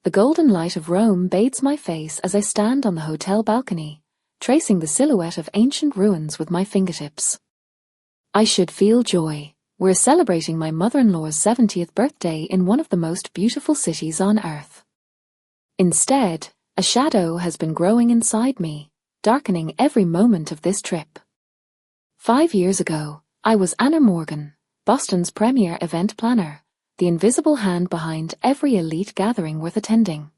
The golden light of Rome bathes my face as I stand on the hotel balcony, tracing the silhouette of ancient ruins with my fingertips. I should feel joy. We're celebrating my mother-in-law's 70th birthday in one of the most beautiful cities on earth. Instead, a shadow has been growing inside me, darkening every moment of this trip. 5 years ago, I was Anna Morgan, Boston's premier event planner, the invisible hand behind every elite gathering worth attending.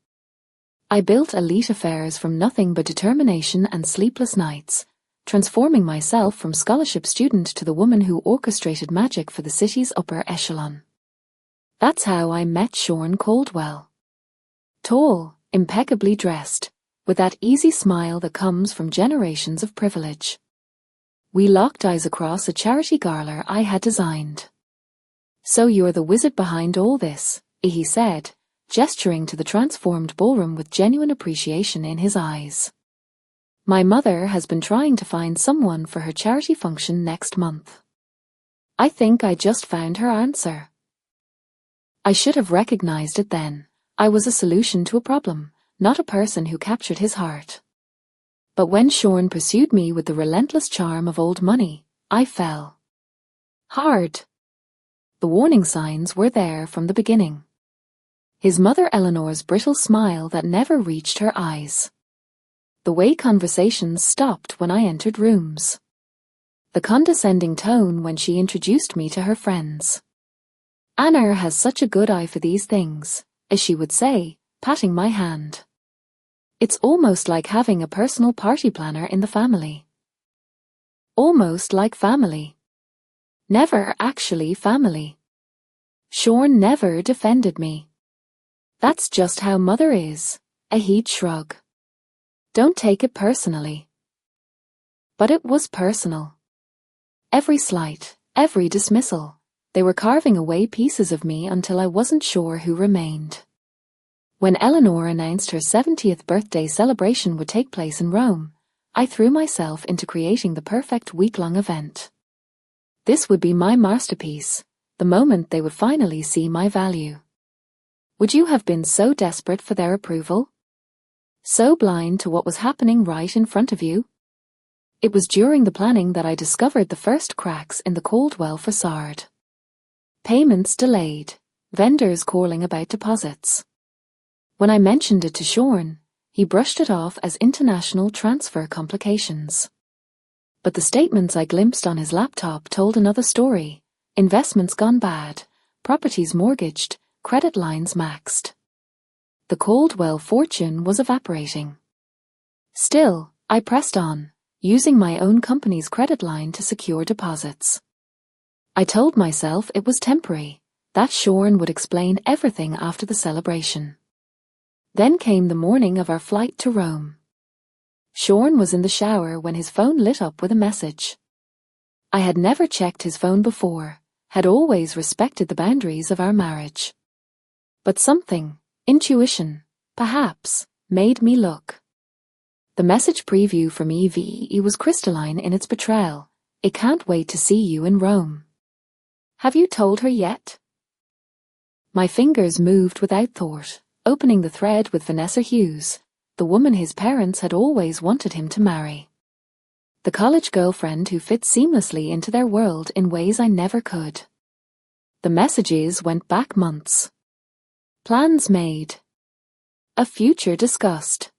I built elite affairs from nothing but determination and sleepless nights, transforming myself from scholarship student to the woman who orchestrated magic for the city's upper echelon. That's how I met Sean Caldwell. Tall, impeccably dressed, with that easy smile that comes from generations of privilege. We locked eyes across a charity gala I had designed. "So you're the wizard behind all this," he said, gesturing to the transformed ballroom with genuine appreciation in his eyes. "My mother has been trying to find someone for her charity function next month. I think I just found her answer." I should have recognized it then. I was a solution to a problem, not a person who captured his heart. But when Sean pursued me with the relentless charm of old money, I fell hard. The warning signs were there from the beginning. His mother Eleanor's brittle smile that never reached her eyes. The way conversations stopped when I entered rooms. The condescending tone when she introduced me to her friends. "Anna has such a good eye for these things," as she would say, patting my hand. "It's almost like having a personal party planner in the family." Almost like family. Never actually family. Sean never defended me. "That's just how mother is," he'd shrug. "Don't take it personally." But it was personal. Every slight, every dismissal, they were carving away pieces of me until I wasn't sure who remained. When Eleanor announced her 70th birthday celebration would take place in Rome, I threw myself into creating the perfect week-long event. This would be my masterpiece, the moment they would finally see my value. Would you have been so desperate for their approval? So blind to what was happening right in front of you? It was during the planning that I discovered the first cracks in the Caldwell facade. Payments delayed, vendors calling about deposits. When I mentioned it to Sean, he brushed it off as international transfer complications. But the statements I glimpsed on his laptop told another story: investments gone bad, properties mortgaged, credit lines maxed. The Caldwell fortune was evaporating. Still, I pressed on, using my own company's credit line to secure deposits. I told myself it was temporary, that Sean would explain everything after the celebration. Then came the morning of our flight to Rome. Sean was in the shower when his phone lit up with a message. I had never checked his phone before, had always respected the boundaries of our marriage. But something, intuition, perhaps, made me look. The message preview from EVE was crystalline in its betrayal. "I can't wait to see you in Rome. Have you told her yet?" My fingers moved without thought, opening the thread with Vanessa Hughes, the woman his parents had always wanted him to marry. The college girlfriend who fit seamlessly into their world in ways I never could. The messages went back months. Plans made. A future discussed.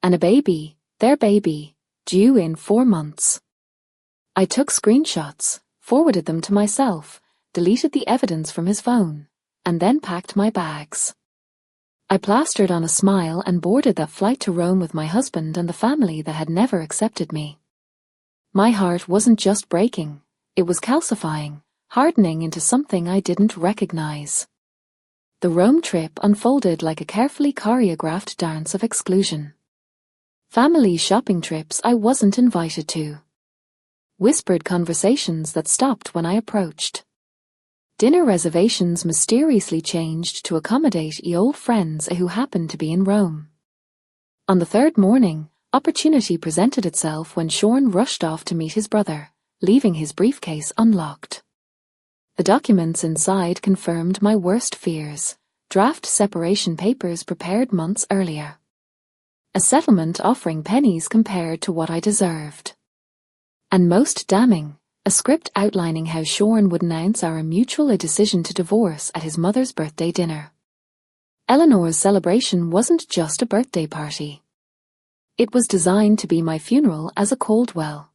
And a baby, their baby, due in 4 months. I took screenshots, forwarded them to myself, deleted the evidence from his phone, and then packed my bags. I plastered on a smile and boarded that flight to Rome with my husband and the family that had never accepted me. My heart wasn't just breaking, it was calcifying, hardening into something I didn't recognize. The Rome trip unfolded like a carefully choreographed dance of exclusion. Family shopping trips I wasn't invited to. Whispered conversations that stopped when I approached. Dinner reservations mysteriously changed to accommodate old friends who happened to be in Rome. On the third morning, opportunity presented itself when Sean rushed off to meet his brother, leaving his briefcase unlocked. The documents inside confirmed my worst fears. draft separation papers prepared months earlier. A settlement offering pennies compared to what I deserved. And most damning, a script outlining how Sean would announce our mutual decision to divorce at his mother's birthday dinner. Eleanor's celebration wasn't just a birthday party. It was designed to be my funeral as a Caldwell.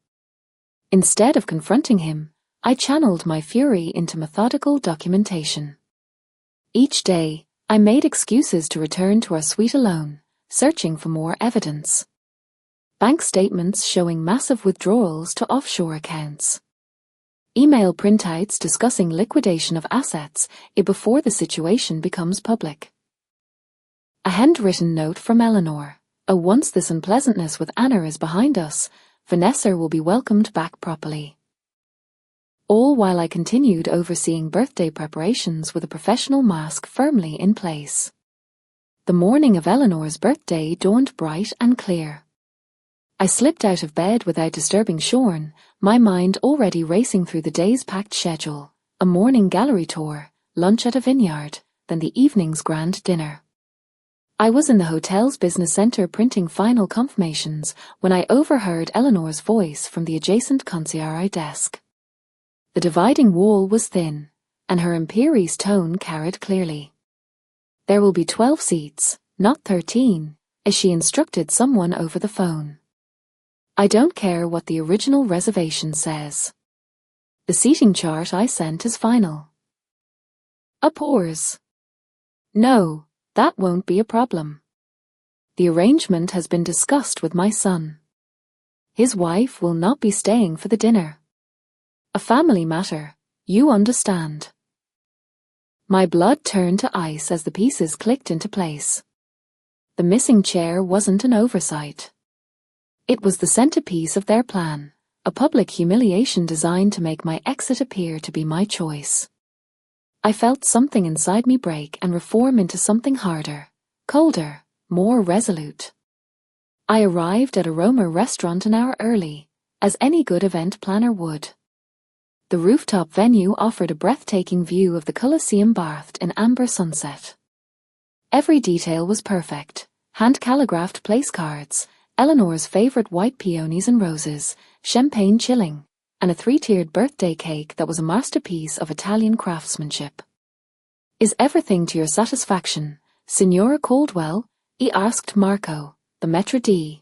Instead of confronting him, I channeled my fury into methodical documentation. Each day, I made excuses to return to our suite alone, searching for more evidence. Bank statements showing massive withdrawals to offshore accounts. Email printouts discussing liquidation of assets before the situation becomes public. A handwritten note from Eleanor. Once this unpleasantness with Anna is behind us, Vanessa will be welcomed back properly. All while I continued overseeing birthday preparations with a professional mask firmly in place. The morning of Eleanor's birthday dawned bright and clear. I slipped out of bed without disturbing Sean, my mind already racing through the day's packed schedule, a morning gallery tour, lunch at a vineyard, then the evening's grand dinner. I was in the hotel's business center printing final confirmations when I overheard Eleanor's voice from the adjacent concierge desk. The dividing wall was thin, and her imperious tone carried clearly. There will be 12 seats, not 13, as she instructed someone over the phone. I don't care what the original reservation says. The seating chart I sent is final. A pause. No, that won't be a problem. The arrangement has been discussed with my son. His wife will not be staying for the dinner. A family matter, you understand. My blood turned to ice as the pieces clicked into place. The missing chair wasn't an oversight. It was the centerpiece of their plan, a public humiliation designed to make my exit appear to be my choice. I felt something inside me break and reform into something harder, colder, more resolute. I arrived at a Roma restaurant an hour early, as any good event planner would. The rooftop venue offered a breathtaking view of the Colosseum bathed in amber sunset. Every detail was perfect, hand-calligraphed place cards, Eleanor's favorite white peonies and roses, champagne chilling, and a 3-tiered birthday cake that was a masterpiece of Italian craftsmanship. Is everything to your satisfaction, Signora Caldwell? He asked Marco, the maître d'.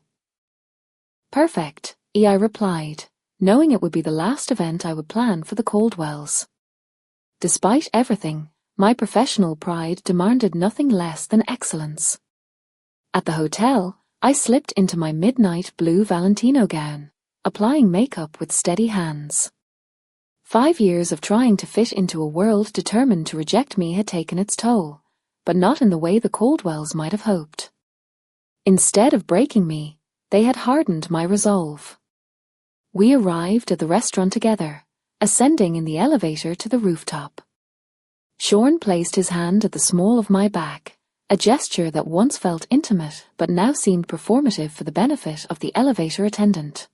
Perfect, I replied, knowing it would be the last event I would plan for the Caldwells. Despite everything, my professional pride demanded nothing less than excellence. At the hotel, I slipped into my midnight blue Valentino gown, applying makeup with steady hands. 5 years of trying to fit into a world determined to reject me had taken its toll, but not in the way the Caldwells might have hoped. Instead of breaking me, they had hardened my resolve. We arrived at the restaurant together, ascending in the elevator to the rooftop. Sean placed his hand at the small of my back, a gesture that once felt intimate but now seemed performative for the benefit of the elevator attendant.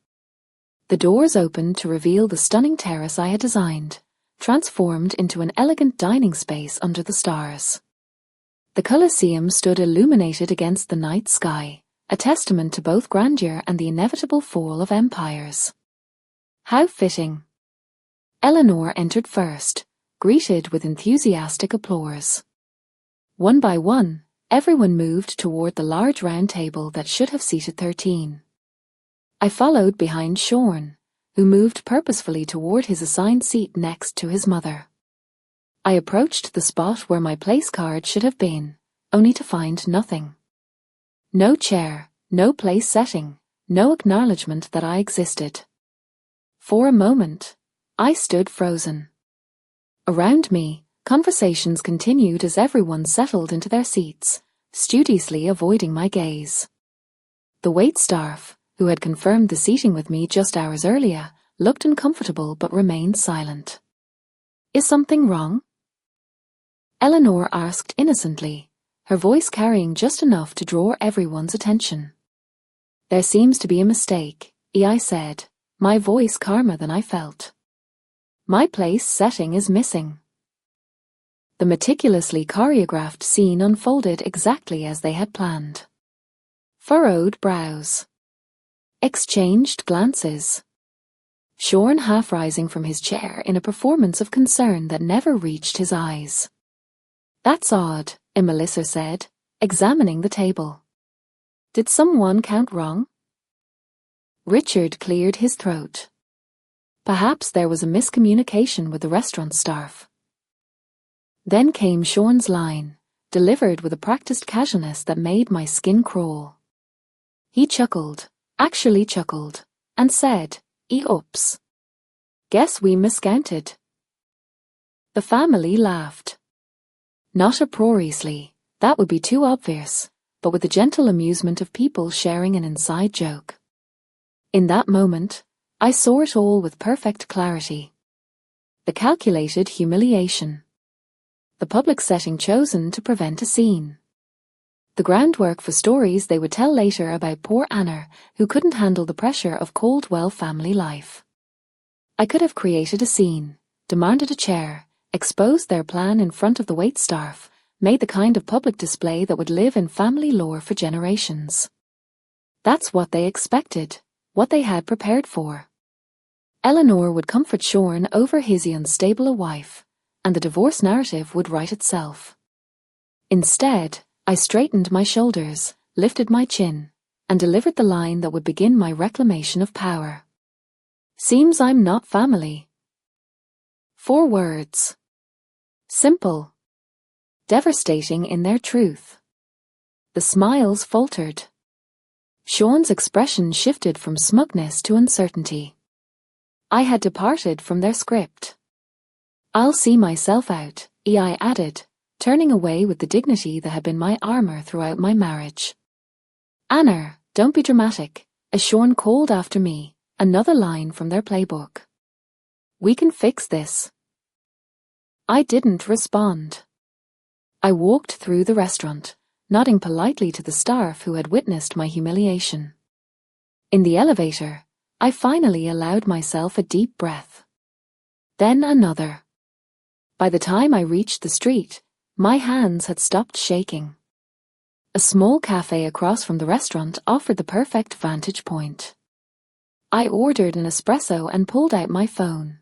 The doors opened to reveal the stunning terrace I had designed, transformed into an elegant dining space under the stars. The Colosseum stood illuminated against the night sky, a testament to both grandeur and the inevitable fall of empires. How fitting. Eleanor entered first, greeted with enthusiastic applause. One by one, everyone moved toward the large round table that should have seated 13. I followed behind Sean, who moved purposefully toward his assigned seat next to his mother. I approached the spot where my place card should have been, only to find nothing. No chair, no place setting, no acknowledgement that I existed. For a moment, I stood frozen. Around me, conversations continued as everyone settled into their seats, studiously avoiding my gaze. The waitstaff, who had confirmed the seating with me just hours earlier, looked uncomfortable but remained silent. Is something wrong? Eleanor asked innocently, her voice carrying just enough to draw everyone's attention. There seems to be a mistake, I said, my voice calmer than I felt. My place setting is missing. The meticulously choreographed scene unfolded exactly as they had planned. Furrowed brows. Exchanged glances. Sean half rising from his chair in a performance of concern that never reached his eyes. "That's odd," Melissa said, examining the table. "Did someone count wrong?" Richard cleared his throat. Perhaps there was a miscommunication with the restaurant staff. Then came Sean's line, delivered with a practiced casualness that made my skin crawl. He chuckled, actually chuckled, and said, "Oops. Guess we miscounted." The family laughed. Not uproariously, that would be too obvious, but with the gentle amusement of people sharing an inside joke. In that moment, I saw it all with perfect clarity. The calculated humiliation. The public setting chosen to prevent a scene. The groundwork for stories they would tell later about poor Anna, who couldn't handle the pressure of Caldwell family life. I could have created a scene, demanded a chair, exposed their plan in front of the waitstaff, made the kind of public display that would live in family lore for generations. That's what they expected, what they had prepared for. Eleanor would comfort Sean over his unstable a wife, and the divorce narrative would write itself. Instead, I straightened my shoulders, lifted my chin, and delivered the line that would begin my reclamation of power. "Seems I'm not family." 4 words. Simple. Devastating in their truth. The smiles faltered. Sean's expression shifted from smugness to uncertainty. I had departed from their script. "I'll see myself out," I added, turning away with the dignity that had been my armor throughout my marriage. "Anna, don't be dramatic," as Sean called after me, another line from their playbook. "We can fix this." I didn't respond. I walked through the restaurant, nodding politely to the staff who had witnessed my humiliation. In the elevator, I finally allowed myself a deep breath. Then another. By the time I reached the street, my hands had stopped shaking. A small cafe across from the restaurant offered the perfect vantage point. I ordered an espresso and pulled out my phone.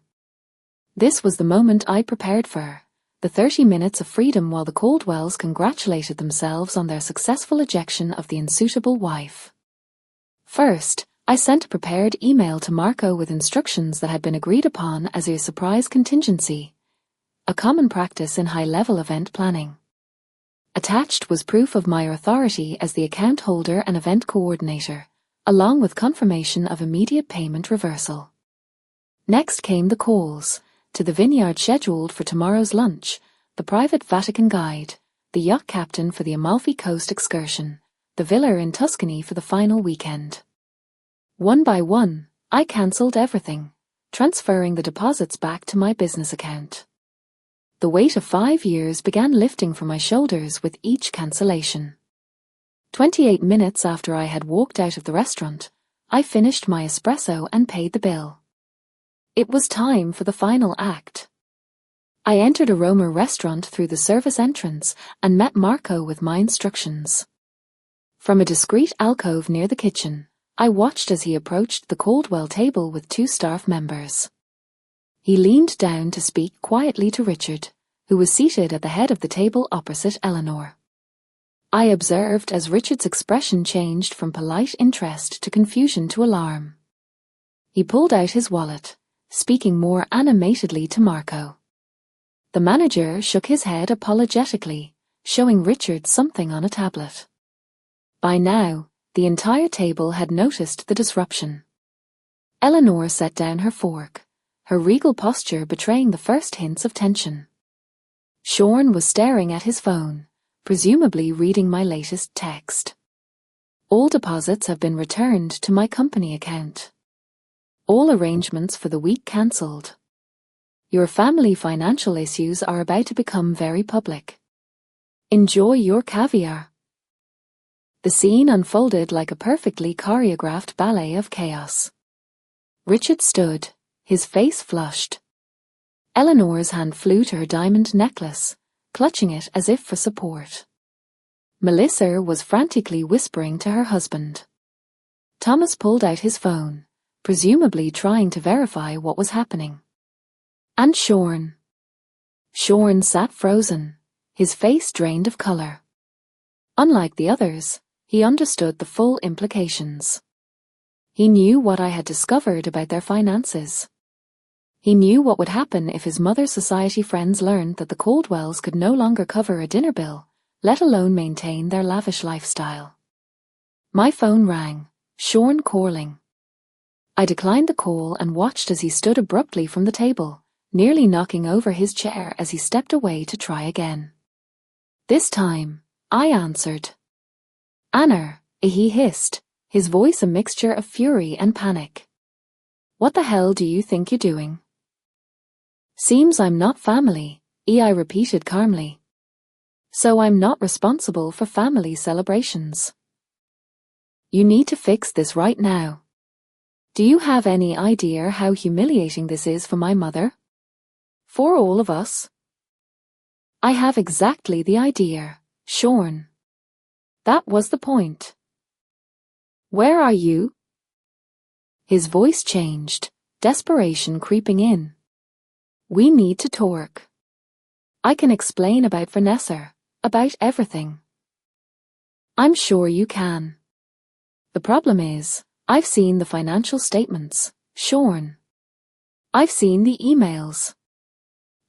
This was the moment I prepared for, the 30 minutes of freedom while the Caldwells congratulated themselves on their successful ejection of the unsuitable wife. First, I sent a prepared email to Marco with instructions that had been agreed upon as a surprise contingency, a common practice in high-level event planning. Attached was proof of my authority as the account holder and event coordinator, along with confirmation of immediate payment reversal. Next came the calls, to the vineyard scheduled for tomorrow's lunch, the private Vatican guide, the yacht captain for the Amalfi Coast excursion, the villa in Tuscany for the final weekend. One by one, I cancelled everything, transferring the deposits back to my business account. The weight of 5 years began lifting from my shoulders with each cancellation. 28 minutes after I had walked out of the restaurant, I finished my espresso and paid the bill. It was time for the final act. I entered a Roma restaurant through the service entrance and met Marco with my instructions. From a discreet alcove near the kitchen, I watched as he approached the Caldwell table with 2 staff members. He leaned down to speak quietly to Richard, who was seated at the head of the table opposite Eleanor. I observed as Richard's expression changed from polite interest to confusion to alarm. He pulled out his wallet, speaking more animatedly to Marco. The manager shook his head apologetically, showing Richard something on a tablet. By now, the entire table had noticed the disruption. Eleanor set down her fork, her regal posture betraying the first hints of tension. Sean was staring at his phone, presumably reading my latest text. "All deposits have been returned to my company account. All arrangements for the week cancelled. Your family financial issues are about to become very public. Enjoy your caviar." The scene unfolded like a perfectly choreographed ballet of chaos. Richard stood, his face flushed. Eleanor's hand flew to her diamond necklace, clutching it as if for support. Melissa was frantically whispering to her husband. Thomas pulled out his phone, presumably trying to verify what was happening. And Sean. Sean sat frozen, his face drained of color. Unlike the others, he understood the full implications. He knew what I had discovered about their finances. He knew what would happen if his mother's society friends learned that the Caldwells could no longer cover a dinner bill, let alone maintain their lavish lifestyle. My phone rang, Sean calling. I declined the call and watched as he stood abruptly from the table, nearly knocking over his chair as he stepped away to try again. This time, I answered. Anna, he hissed, his voice a mixture of fury and panic. What the hell do you think you're doing? Seems I'm not family, I repeated calmly. So I'm not responsible for family celebrations. You need to fix this right now. Do you have any idea how humiliating this is for my mother? For all of us? I have exactly the idea, Sean. That was the point. Where are you? His voice changed, desperation creeping in. We need to talk. I can explain about Vanessa, about everything. I'm sure you can. The problem is, I've seen the financial statements, Sean. I've seen the emails.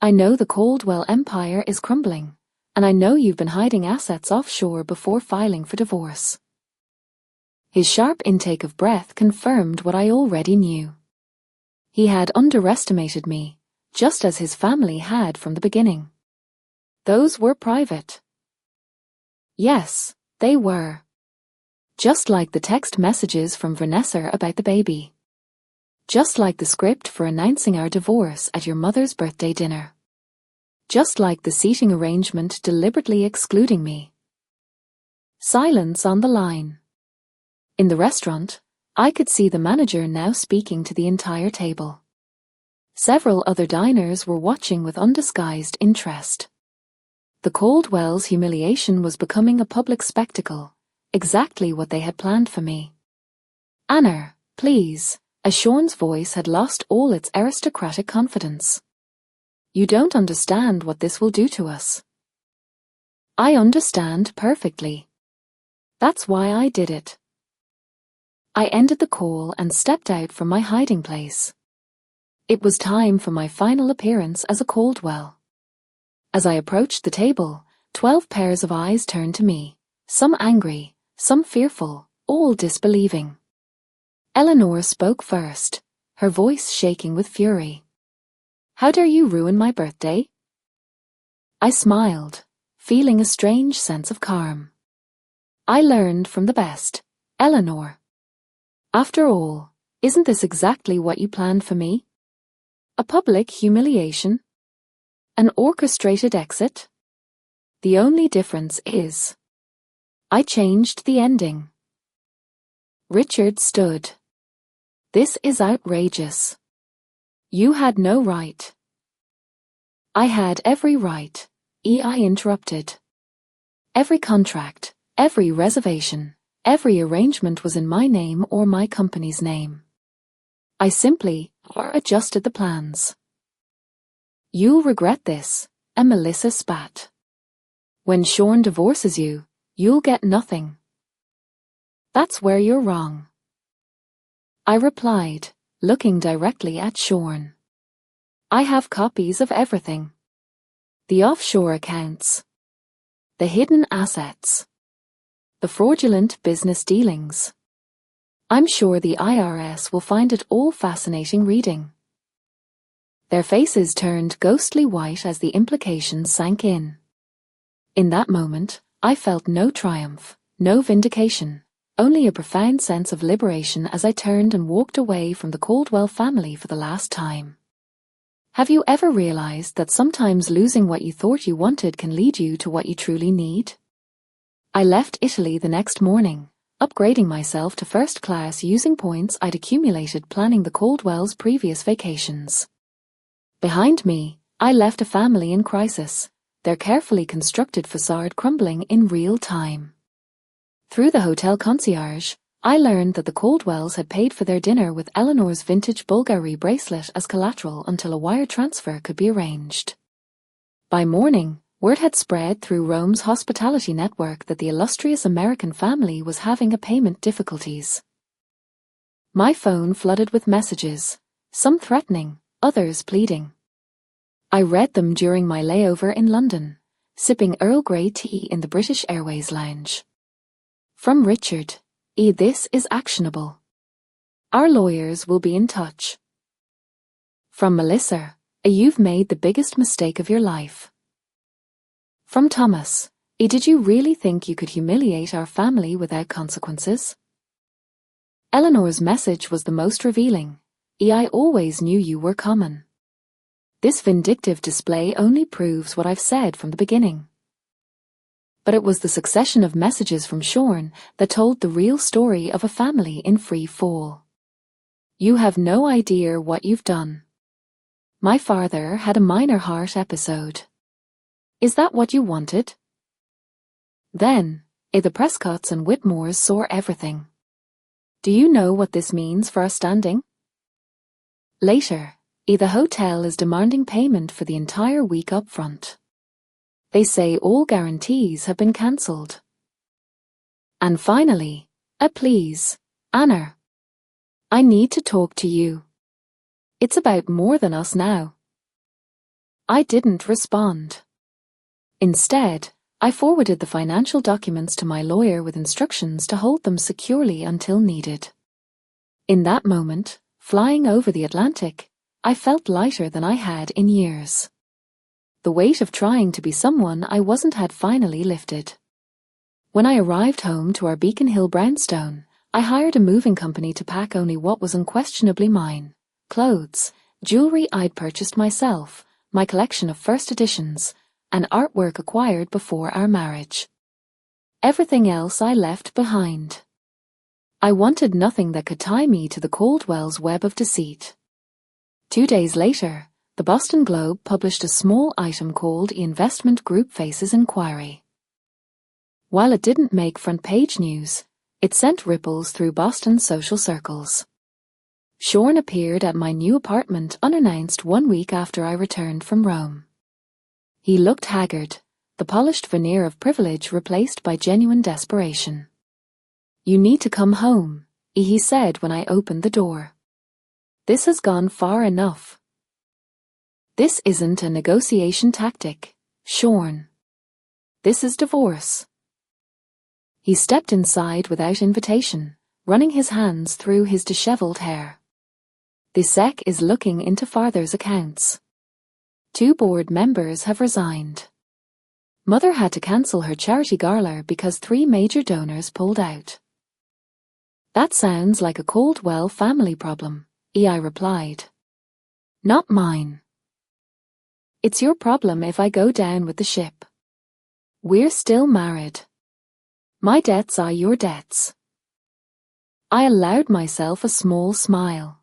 I know the Caldwell empire is crumbling, and I know you've been hiding assets offshore before filing for divorce. His sharp intake of breath confirmed what I already knew. He had underestimated me, just as his family had from the beginning. Those were private. Yes, they were. Just like the text messages from Vanessa about the baby. Just like the script for announcing our divorce at your mother's birthday dinner. Just like the seating arrangement deliberately excluding me. Silence on the line. In the restaurant, I could see the manager now speaking to the entire table. Several other diners were watching with undisguised interest. The Caldwells' humiliation was becoming a public spectacle, exactly what they had planned for me. Anna, please, as Sean's voice had lost all its aristocratic confidence. You don't understand what this will do to us. I understand perfectly. That's why I did it. I ended the call and stepped out from my hiding place. It was time for my final appearance as a Caldwell. As I approached the table, 12 pairs of eyes turned to me, some angry, some fearful, all disbelieving. Eleanor spoke first, her voice shaking with fury. How dare you ruin my birthday? I smiled, feeling a strange sense of calm. I learned from the best, Eleanor. After all, isn't this exactly what you planned for me? A public humiliation? An orchestrated exit? The only difference is, I changed the ending. Richard stood. This is outrageous. You had no right. I had every right, I interrupted. Every contract, every reservation, every arrangement was in my name or my company's name. I simply adjusted the plans. You'll regret this, and Melissa spat. When Sean divorces you, you'll get nothing. That's where you're wrong. I replied, looking directly at Sean. I have copies of everything. The offshore accounts. The hidden assets. The fraudulent business dealings. I'm sure the IRS will find it all fascinating reading. Their faces turned ghostly white as the implications sank in. In that moment, I felt no triumph, no vindication, only a profound sense of liberation as I turned and walked away from the Caldwell family for the last time. Have you ever realized that sometimes losing what you thought you wanted can lead you to what you truly need? I left Italy the next morning, upgrading myself to first class using points I'd accumulated planning the Caldwells' previous vacations. Behind me, I left a family in crisis, their carefully constructed facade crumbling in real time. Through the hotel concierge, I learned that the Caldwells had paid for their dinner with Eleanor's vintage Bulgari bracelet as collateral until a wire transfer could be arranged. By morning, word had spread through Rome's hospitality network that the illustrious American family was having payment difficulties. My phone flooded with messages, some threatening, others pleading. I read them during my layover in London, sipping Earl Grey tea in the British Airways lounge. From Richard, this is actionable. Our lawyers will be in touch. From Melissa, you've made the biggest mistake of your life. From Thomas, did you really think you could humiliate our family without consequences? Eleanor's message was the most revealing. I always knew you were common. This vindictive display only proves what I've said from the beginning. But it was the succession of messages from Sean that told the real story of a family in free fall. You have no idea what you've done. My father had a minor heart episode. Is that what you wanted? Then, the Prescotts and Whitmores saw everything. Do you know what this means for our standing? Later, the hotel is demanding payment for the entire week up front. They say all guarantees have been cancelled. And finally, please, Anna. I need to talk to you. It's about more than us now. I didn't respond. Instead, I forwarded the financial documents to my lawyer with instructions to hold them securely until needed. In that moment, flying over the Atlantic, I felt lighter than I had in years. The weight of trying to be someone I wasn't had finally lifted. When I arrived home to our Beacon Hill brownstone, I hired a moving company to pack only what was unquestionably mine: clothes, jewelry I'd purchased myself, my collection of first editions, and artwork acquired before our marriage. Everything else I left behind. I wanted nothing that could tie me to the Caldwell's web of deceit. 2 days later, the Boston Globe published a small item called Investment Group Faces Inquiry. While it didn't make front-page news, it sent ripples through Boston's social circles. Sean appeared at my new apartment unannounced 1 week after I returned from Rome. He looked haggard, the polished veneer of privilege replaced by genuine desperation. "You need to come home," he said when I opened the door. "This has gone far enough. This isn't a negotiation tactic, Sean. This is divorce." He stepped inside without invitation, running his hands through his disheveled hair. "The SEC is looking into father's accounts. 2 board members have resigned. Mother had to cancel her charity gala because 3 major donors pulled out." "That sounds like a Caldwell family problem," I replied. "Not mine. It's your problem if I go down with the ship. We're still married. My debts are your debts." I allowed myself a small smile.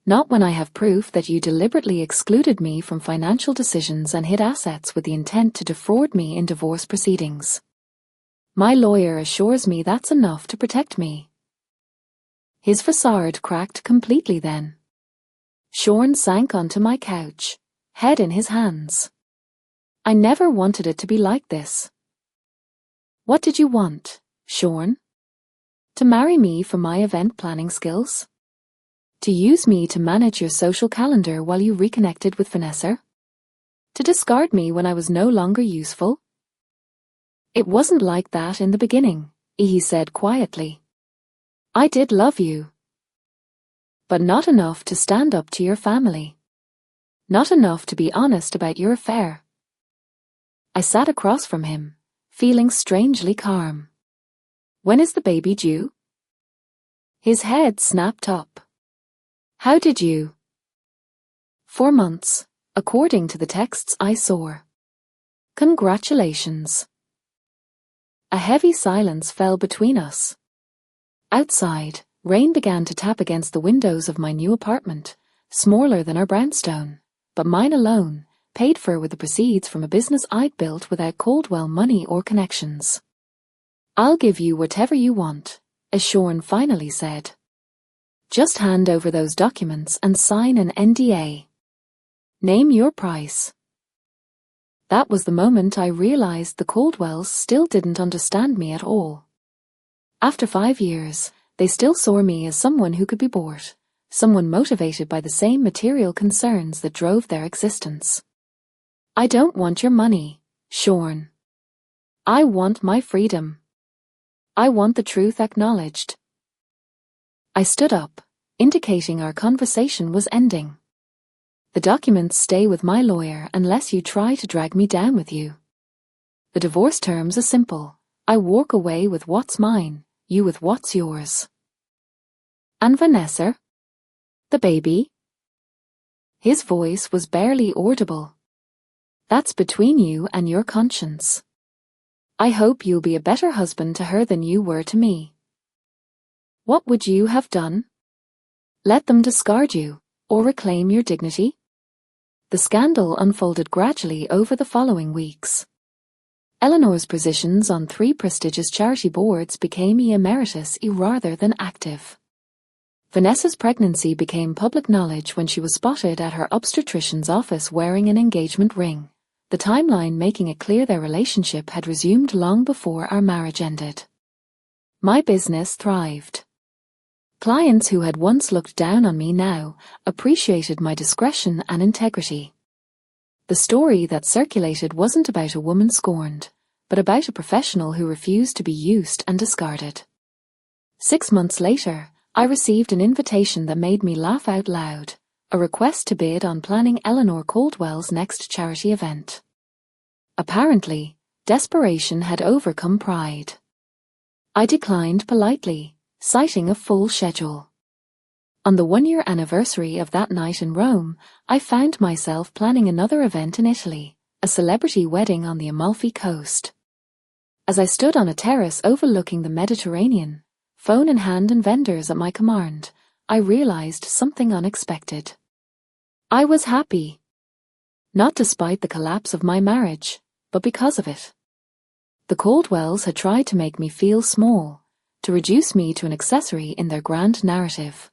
"Not when I have proof that you deliberately excluded me from financial decisions and hid assets with the intent to defraud me in divorce proceedings. My lawyer assures me that's enough to protect me." His facade cracked completely then. Sean sank onto my couch, head in his hands. "I never wanted it to be like this." "What did you want, Sean? To marry me for my event planning skills? To use me to manage your social calendar while you reconnected with Vanessa? To discard me when I was no longer useful?" "It wasn't like that in the beginning," he said quietly. "I did love you. But not enough to stand up to your family. Not enough to be honest about your affair." I sat across from him, feeling strangely calm. "When is the baby due?" His head snapped up. "How did you?" "4 months, according to the texts I saw." "Congratulations." A heavy silence fell between us. Outside, rain began to tap against the windows of my new apartment, smaller than our brownstone, but mine alone, paid for with the proceeds from a business I'd built without Caldwell money or connections. "I'll give you whatever you want," as Sean finally said. "Just hand over those documents and sign an NDA. Name your price." That was the moment I realized the Caldwells still didn't understand me at all. After 5 years, they still saw me as someone who could be bought, someone motivated by the same material concerns that drove their existence. "I don't want your money, Sean. I want my freedom. I want the truth acknowledged." I stood up, indicating our conversation was ending. "The documents stay with my lawyer unless you try to drag me down with you. The divorce terms are simple. I walk away with what's mine, you with what's yours." "And Vanessa? The baby?" His voice was barely audible. "That's between you and your conscience. I hope you'll be a better husband to her than you were to me." "What would you have done? Let them discard you, or reclaim your dignity?" The scandal unfolded gradually over the following weeks. Eleanor's positions on 3 prestigious charity boards became emeritus rather than active. Vanessa's pregnancy became public knowledge when she was spotted at her obstetrician's office wearing an engagement ring, the timeline making it clear their relationship had resumed long before our marriage ended. My business thrived. Clients who had once looked down on me now appreciated my discretion and integrity. The story that circulated wasn't about a woman scorned, but about a professional who refused to be used and discarded. 6 months later, I received an invitation that made me laugh out loud, a request to bid on planning Eleanor Caldwell's next charity event. Apparently, desperation had overcome pride. I declined politely, citing a full schedule. On the 1-year anniversary of that night in Rome, I found myself planning another event in Italy, a celebrity wedding on the Amalfi Coast. As I stood on a terrace overlooking the Mediterranean, phone in hand and vendors at my command, I realized something unexpected. I was happy. Not despite the collapse of my marriage, but because of it. The Caldwells had tried to make me feel small, to reduce me to an accessory in their grand narrative.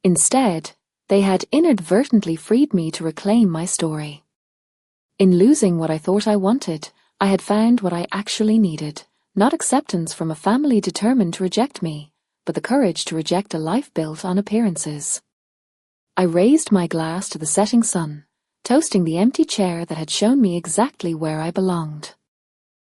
Instead, they had inadvertently freed me to reclaim my story. In losing what I thought I wanted, I had found what I actually needed, not acceptance from a family determined to reject me, but the courage to reject a life built on appearances. I raised my glass to the setting sun, toasting the empty chair that had shown me exactly where I belonged.